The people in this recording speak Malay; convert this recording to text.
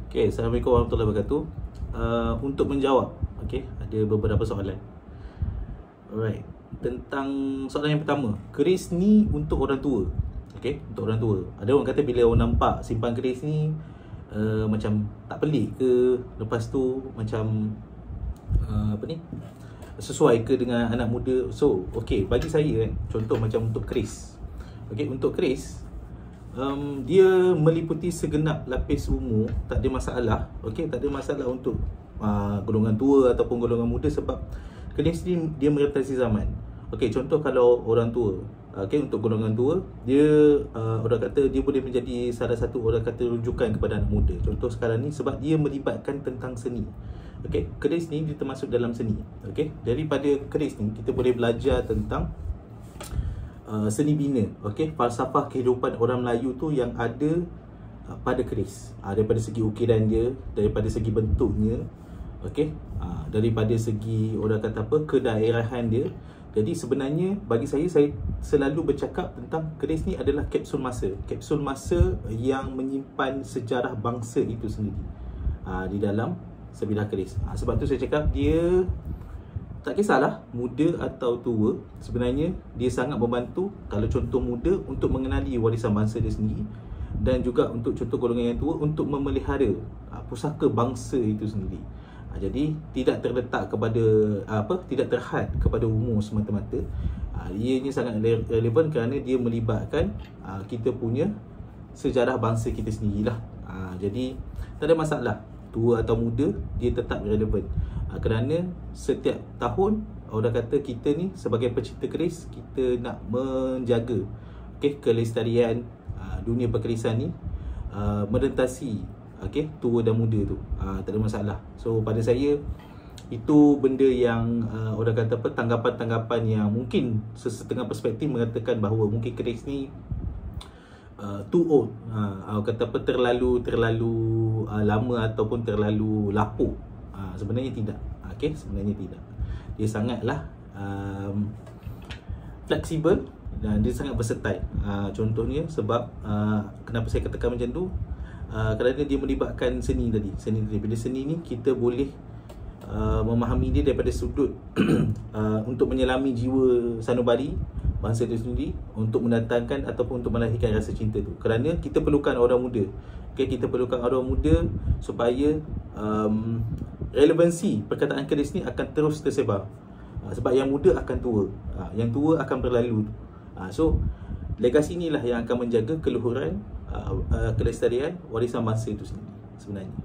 Okay, Assalamualaikum warahmatullahi wabarakatuh. Untuk menjawab, ada beberapa soalan. Alright, tentang soalan yang pertama, keris ni untuk orang tua. Untuk orang tua. Ada orang kata bila orang nampak simpan keris ni macam tak pelik ke, lepas tu macam sesuai ke dengan anak muda. So, bagi saya contoh macam untuk keris. Untuk keris, dia meliputi segenap lapis umur, tak ada masalah. Tak ada masalah untuk golongan tua ataupun golongan muda, sebab keris ni dia merepresentasi zaman. Contoh kalau orang tua, untuk golongan tua, dia orang kata dia boleh menjadi salah satu orang kata rujukan kepada anak muda. Contoh sekarang ni sebab dia melibatkan tentang seni. Keris ni dia termasuk dalam seni. Daripada keris ni kita boleh belajar tentang seni bina, falsafah kehidupan orang Melayu tu yang ada pada keris, daripada segi ukiran dia, daripada segi bentuknya, daripada segi orang kata apa, kedaerahan dia. Jadi sebenarnya bagi saya selalu bercakap tentang keris ni adalah kapsul masa yang menyimpan sejarah bangsa itu sendiri di dalam sebilah keris. Sebab tu saya cakap dia tak kisahlah muda atau tua, sebenarnya dia sangat membantu kalau contoh muda untuk mengenali warisan bangsa dia sendiri, dan juga untuk contoh golongan yang tua untuk memelihara pusaka bangsa itu sendiri. Jadi tidak terletak kepada tidak terhad kepada umur semata-mata. Ianya sangat relevan kerana dia melibatkan kita punya sejarah bangsa kita sendirilah. Jadi tak ada masalah tua atau muda, dia tetap relevan. Kerana setiap tahun orang kata kita ni sebagai pecinta keris, kita nak menjaga kelestarian dunia perkerisan ni merentasi tua dan muda tu. Tak ada masalah. So pada saya itu benda yang orang kata apa, tanggapan-tanggapan yang mungkin sesetengah perspektif mengatakan bahawa mungkin keris ni too old, kata apa, terlalu lama ataupun terlalu lapuk. Sebenarnya tidak. Sebenarnya tidak. Dia sangatlah fleksibel dan dia sangat versatile. Contohnya sebab kenapa saya katakan macam tu, kerana dia melibatkan seni tadi. Bila seni ni kita boleh memahami dia daripada sudut untuk menyelami jiwa sanubari bangsa itu sendiri, untuk mendatangkan ataupun untuk melahirkan rasa cinta tu. Kerana kita perlukan orang muda. Kita perlukan orang muda supaya relevansi perkataan keris ni akan terus tersebar. Sebab yang muda akan tua, yang tua akan berlalu. So legasi inilah yang akan menjaga keluhuran, kelestarian warisan bangsa itu sendiri sebenarnya.